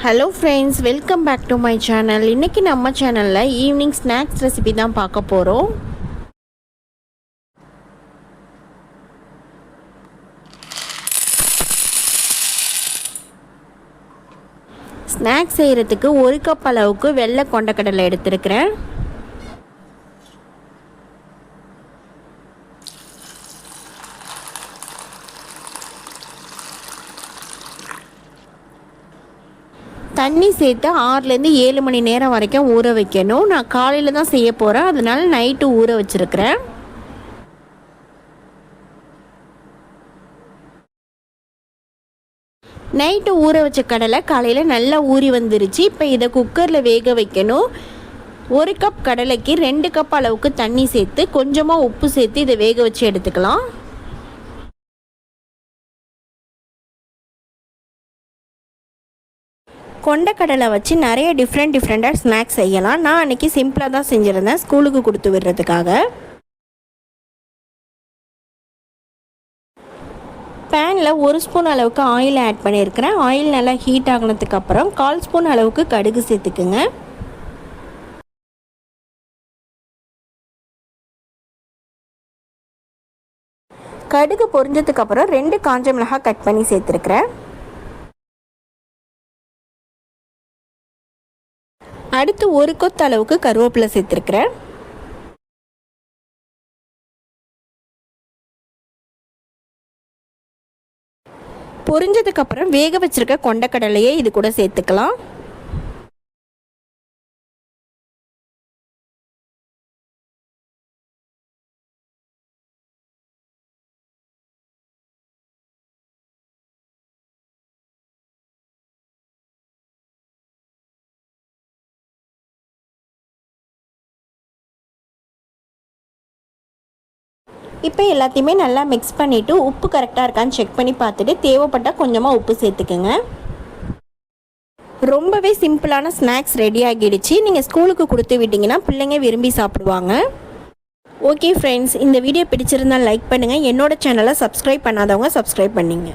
Hello friends, welcome back to my channel. இன்றைக்கி நம்ம சேனலில் ஈவினிங் ஸ்நாக்ஸ் ரெசிபி தான் பார்க்க போகிறோம். ஸ்நாக்ஸ் செய்கிறதுக்கு 1 கப் அளவுக்கு வெள்ளை கொண்டக்கடலை எடுத்துருக்கிறேன். தண்ணி சேர்த்து 6லேருந்து 7 மணி நேரம் வரைக்கும் ஊற வைக்கணும். நான் காலையில் தான் செய்ய போகிறேன், அதனால நைட்டு ஊற வச்சுருக்கிறேன். நைட்டு ஊற வச்ச கடலை காலையில் நல்லா ஊறி வந்துருச்சு. இப்போ இதை குக்கரில் வேக வைக்கணும். 1 கப் கடலைக்கு 2 கப் அளவுக்கு தண்ணி சேர்த்து கொஞ்சமாக உப்பு சேர்த்து இதை வேக வச்சு எடுத்துக்கலாம். கொண்டக்கடலை வச்சு நிறைய டிஃப்ரெண்ட்டாக ஸ்நாக்ஸ் செய்யலாம். நான் அன்றைக்கி சிம்பிளாக தான் செஞ்சுருந்தேன், ஸ்கூலுக்கு கொடுத்து விடுறதுக்காக. பேனில் 1 ஸ்பூன் அளவுக்கு ஆயில் ஆட் பண்ணியிருக்கிறேன். ஆயில் நல்லா ஹீட் ஆகினதுக்கு அப்புறம் 1/4 ஸ்பூன் அளவுக்கு கடுகு சேர்த்துக்குங்க. கடுகு பொரிஞ்சதுக்கப்புறம் 2 காஞ்ச மிளகாய் கட் பண்ணி சேர்த்துருக்கிறேன். அடுத்து 1 கொத்து அளவுக்கு கருவேப்பிலை சேர்த்துருக்கிறேன். பொரிஞ்சதுக்கப்புறம் வேக வச்சிருக்க கொண்டக்கடலையே இது கூட சேர்த்துக்கலாம். இப்போ எல்லாத்தையுமே நல்லா மிக்ஸ் பண்ணிவிட்டு உப்பு கரெக்டாக இருக்கான்னு செக் பண்ணி பார்த்துட்டு தேவைப்பட்டால் கொஞ்சமாக உப்பு சேர்த்துக்குங்க. ரொம்பவே சிம்பிளான ஸ்நாக்ஸ் ரெடி ஆகிடுச்சு. நீங்கள் ஸ்கூலுக்கு கொடுத்து விட்டிங்கன்னா பிள்ளைங்க விரும்பி சாப்பிடுவாங்க. ஓகே ஃப்ரெண்ட்ஸ், இந்த வீடியோ பிடிச்சிருந்தால் லைக் பண்ணுங்கள். என்னோட சேனலை சப்ஸ்கிரைப் பண்ணாதவங்க சப்ஸ்கிரைப் பண்ணிங்க.